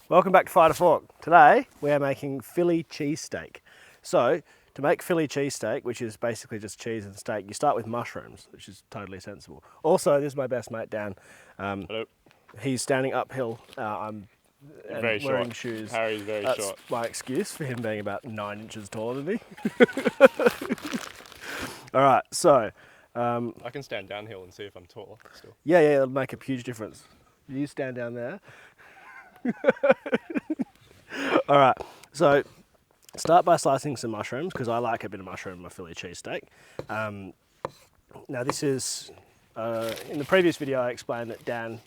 Welcome back to Fire to Fork. Today we are making Philly cheesesteak. So to make Philly cheesesteak, which is basically just cheese and steak, you start with mushrooms, which is totally sensible. Also, this is my best mate Dan. Hello. He's standing uphill. I'm Very wearing short. shoes. Harry's very That's short. my excuse for him being about 9 inches taller than me. All right, so I can stand downhill and see if I'm taller still. yeah, it'll make a huge difference. You stand down there. All right, so start by slicing some mushrooms because I like a bit of mushroom in my Philly cheesesteak. Now this is, in the previous video I explained that Dan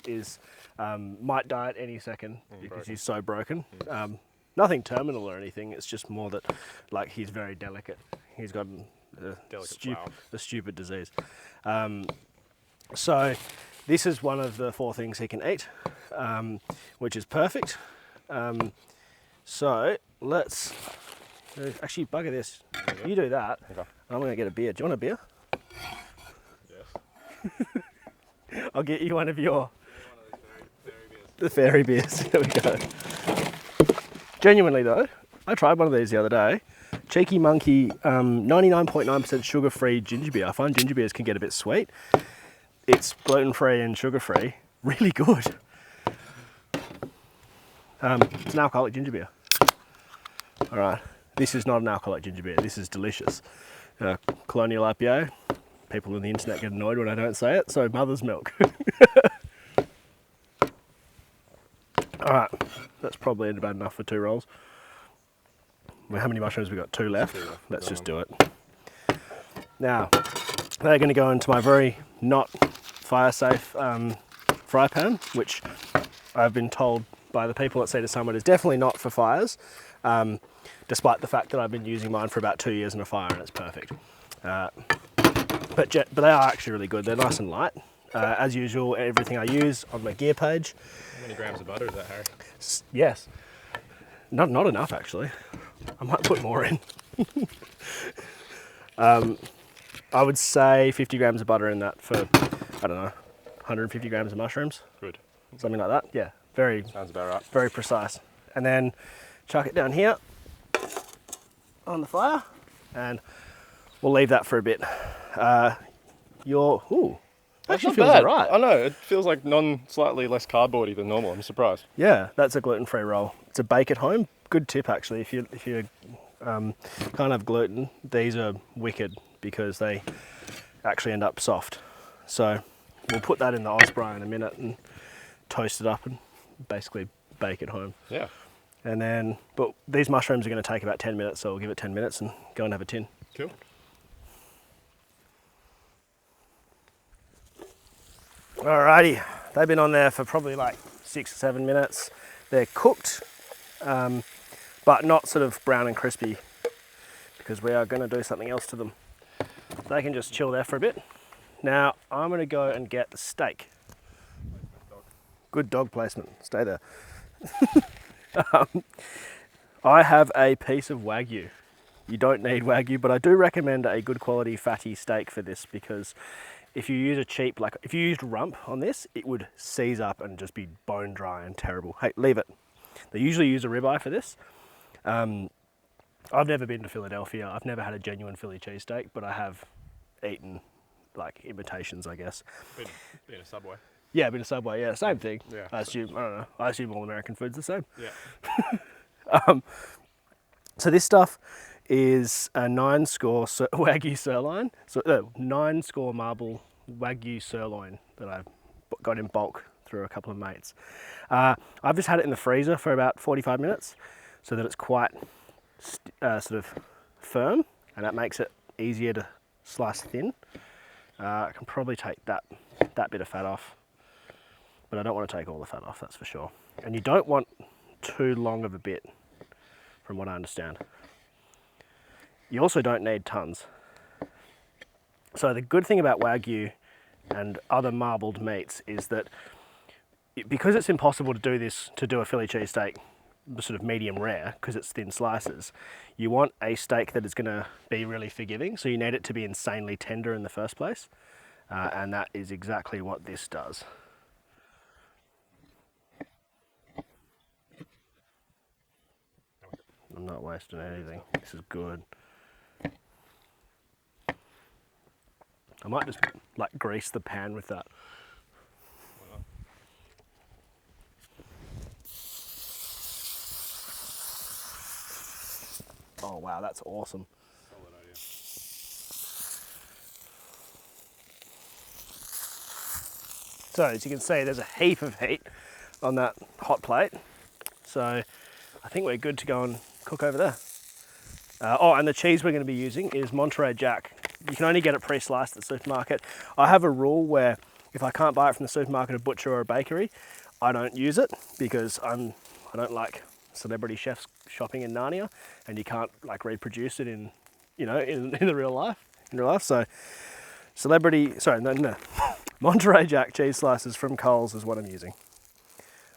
might die at any second because he's so broken. Nothing terminal or anything, it's just more that like he's very delicate. He's got a stupid disease. So this is one of the 4 things he can eat, which is perfect. So let's actually bugger this. You do that. Okay. I'm going to get a beer. Do you want a beer? Yes. I'll get you one of the fairy beers. There we go. Genuinely though, I tried one of these the other day. Cheeky Monkey, 99.9% sugar-free ginger beer. I find ginger beers can get a bit sweet. It's gluten-free and sugar-free. Really good. It's an alcoholic ginger beer. All right, this is not an alcoholic ginger beer. This is delicious. Colonial IPA. People on the internet get annoyed when I don't say it, so mother's milk. All right, that's probably about enough for 2 rolls. Well, how many mushrooms we got? 2 left. Let's just do it. Now, they're going to go into my very not fire-safe fry pan, which I've been told by the people at Cedar Summit is definitely not for fires, despite the fact that I've been using mine for about 2 years in a fire and it's perfect. But they are actually really good. They're nice and light. As usual, everything I use on my gear page. How many grams of butter is that, Harry? Yes. Not enough, actually. I might put more in. I would say 50 grams of butter in that for, I don't know, 150 grams of mushrooms. Good. Something like that. Yeah, Sounds about right. very precise. And then chuck it down here on the fire and we'll leave that for a bit. That's actually not feels bad. right. I know, it feels like slightly less cardboardy than normal. I'm surprised. Yeah, that's a gluten-free roll. It's a bake at home. Good tip actually. If you can't have gluten, these are wicked because they actually end up soft. So we'll put that in the Osprey in a minute and toast it up and basically bake at home. Yeah. And then, but these mushrooms are going to take about 10 minutes, so we'll give it 10 minutes and go and have a tin. Cool. Alrighty, they've been on there for probably like 6 or 7 minutes. They're cooked, but not sort of brown and crispy because we are going to do something else to them. They can just chill there for a bit. Now I'm going to go and get the steak. Good dog placement, stay there. I have a piece of Wagyu. You don't need Wagyu, but I do recommend a good quality fatty steak for this because if you use a cheap, like if you used rump on this, it would seize up and just be bone dry and terrible. Hey, leave it. They usually use a ribeye for this. I've never been to Philadelphia. I've never had a genuine Philly cheesesteak, but I have eaten like imitations, I guess. Been a Subway. Yeah, been to Subway. Yeah, same thing. Yeah. I don't know. I assume all American food's the same. Yeah. So this stuff is a 9-score Wagyu sirloin. So 9-score marble Wagyu sirloin that I've got in bulk through a couple of mates. I've just had it in the freezer for about 45 minutes so that it's quite sort of firm, and that makes it easier to slice thin. I can probably take that bit of fat off, but I don't want to take all the fat off, that's for sure. And you don't want too long of a bit, from what I understand. You also don't need tons. So the good thing about Wagyu and other marbled meats is that because it's impossible to do a Philly cheesesteak sort of medium rare because it's thin slices, you want a steak that is going to be really forgiving, so you need it to be insanely tender in the first place, and that is exactly what this does. I'm not wasting anything. This is good. I might just like grease the pan with that. Oh wow, that's awesome. Solid idea. So as you can see, there's a heap of heat on that hot plate. So I think we're good to go and cook over there. Oh, and the cheese we're going to be using is Monterey Jack. You can only get it pre-sliced at the supermarket. I have a rule where if I can't buy it from the supermarket, a butcher or a bakery, I don't use it because I don't like celebrity chefs shopping in Narnia, and you can't like reproduce it in, you know, in the real life. So Monterey Jack cheese slices from Coles is what I'm using.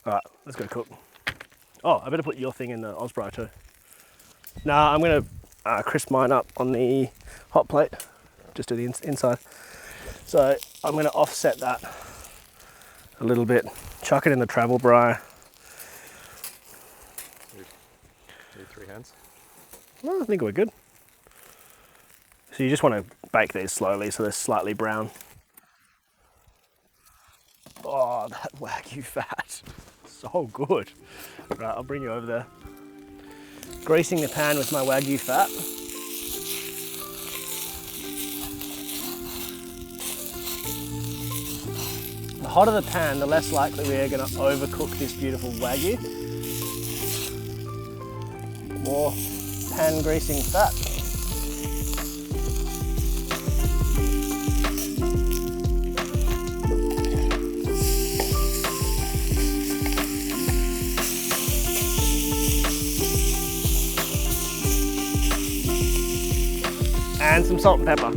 All right, let's go cook. Oh, I better put your thing in the Osprey too. Nah, I'm gonna crisp mine up on the hot plate, just do the inside. So I'm gonna offset that a little bit, chuck it in the travel brine. Need 3 hands? Well, I think we're good. So you just want to bake these slowly so they're slightly brown. Oh, that Wagyu fat, so good. Right, I'll bring you over there. Greasing the pan with my Wagyu fat. The hotter the pan, the less likely we are going to overcook this beautiful Wagyu. More pan greasing fat. And some salt and pepper.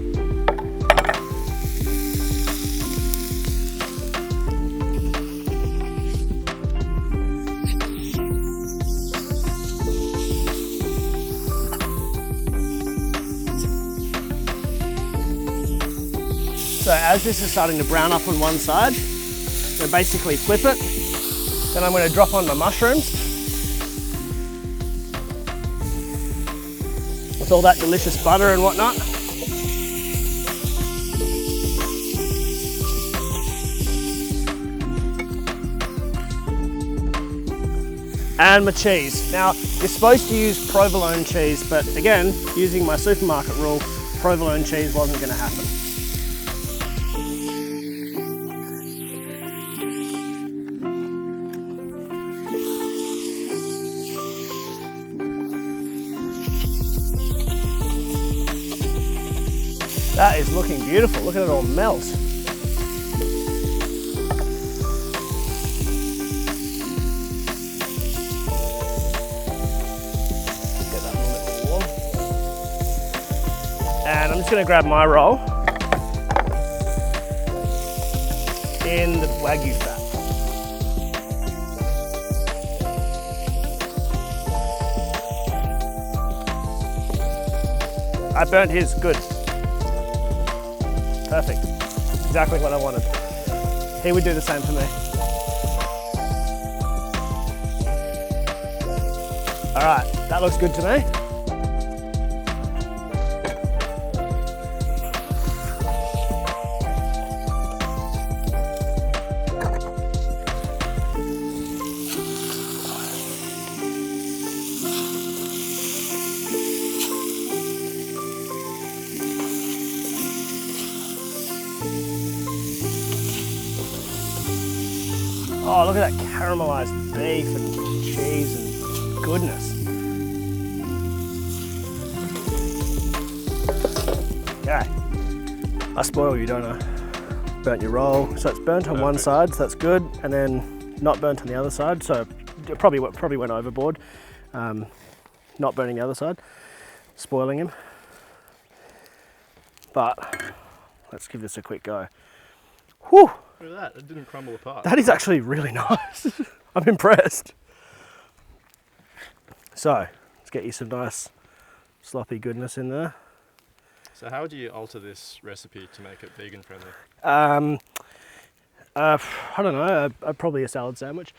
So as this is starting to brown up on one side, I'm going to basically flip it. Then I'm going to drop on my mushrooms. With all that delicious butter and whatnot. And my cheese. Now, you're supposed to use provolone cheese, but again, using my supermarket rule, provolone cheese wasn't going to happen. That is looking beautiful. Look at it all melt. Get that a little bit more warm. And I'm just going to grab my roll in the Wagyu fat. I burnt his, good. Perfect, exactly what I wanted. He would do the same for me. All right, that looks good to me. Oh, look at that caramelized beef and cheese and goodness. Okay, I spoil you, don't I? Burnt your roll, so it's burnt on one side, so that's good, and then not burnt on the other side, so it probably went overboard. Not burning the other side, spoiling him. But let's give this a quick go. Whew! Look at that, it didn't crumble apart. That is actually really nice. I'm impressed. So, let's get you some nice sloppy goodness in there. So how would you alter this recipe to make it vegan friendly? I don't know, probably a salad sandwich.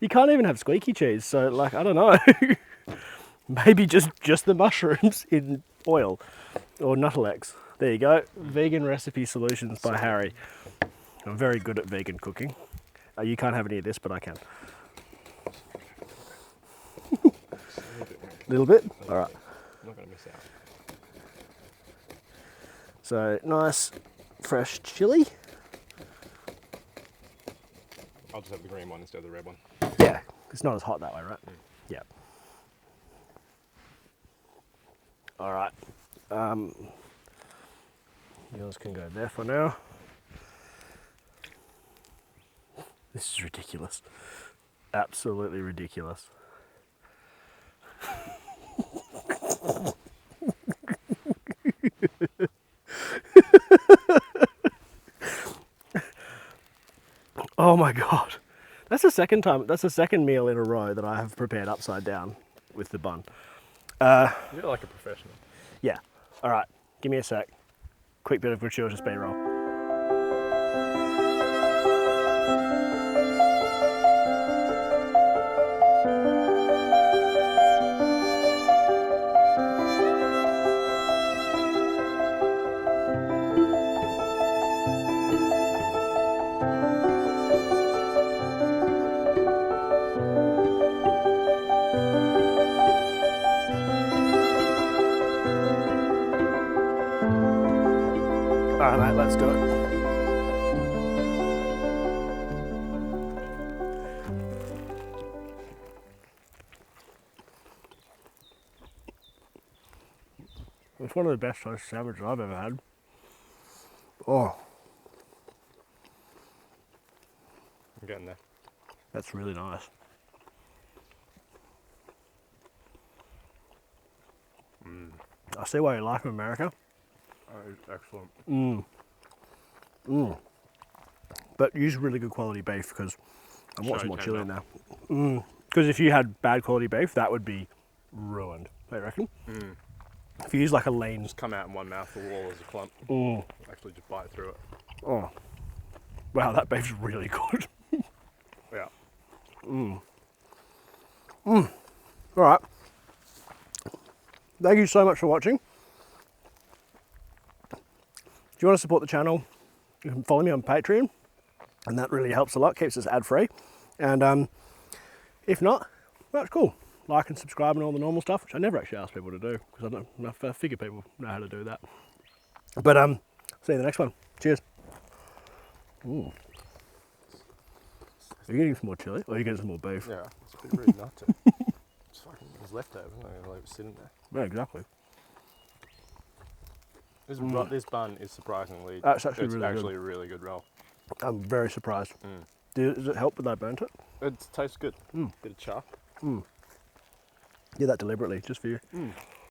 You can't even have squeaky cheese, so like, I don't know. Maybe just the mushrooms in oil or Nuttelex. There you go. Vegan recipe solutions by Harry. I'm very good at vegan cooking. You can't have any of this, but I can. A little bit? All right. I'm not going to miss out. So nice fresh chili. I'll just have the green one instead of the red one. Yeah, it's not as hot that way, right? Yeah. All right. Yours can go there for now. This is ridiculous. Absolutely ridiculous. Oh my God. That's the second meal in a row that I have prepared upside down with the bun. You're like a professional. Yeah. All right. Give me a sec. Quick bit of gratuitous B-roll. All right, mate, let's do it. It's one of the best toast sandwiches I've ever had. Oh, I'm getting there. that's really nice. I see why you like America. Oh, excellent. But use really good quality beef because I want some more So chili in there. Because if you had bad quality beef, that would be ruined, I reckon. If you use like a lean... Just come out in one mouthful all as a clump. Actually just bite through it. Oh, wow, that beef's really good. Yeah. All right. Thank you so much for watching. If you want to support the channel, you can follow me on Patreon, and that really helps a lot, keeps us ad-free. And if not, that's cool. Like and subscribe and all the normal stuff, which I never actually ask people to do, because I figure people know how to do that. But see you in the next one. Cheers. Are you getting some more chili, or are you getting some more beef? Yeah, it's a bit rude not to. It's fucking, it was leftovers, I'm not going to leave it sitting there. Yeah, exactly. This bun is surprisingly, That's actually it's really actually good. a really good roll. I'm very surprised. Does it help that I burnt it? It tastes good. Bit of char. Did that deliberately, just for you.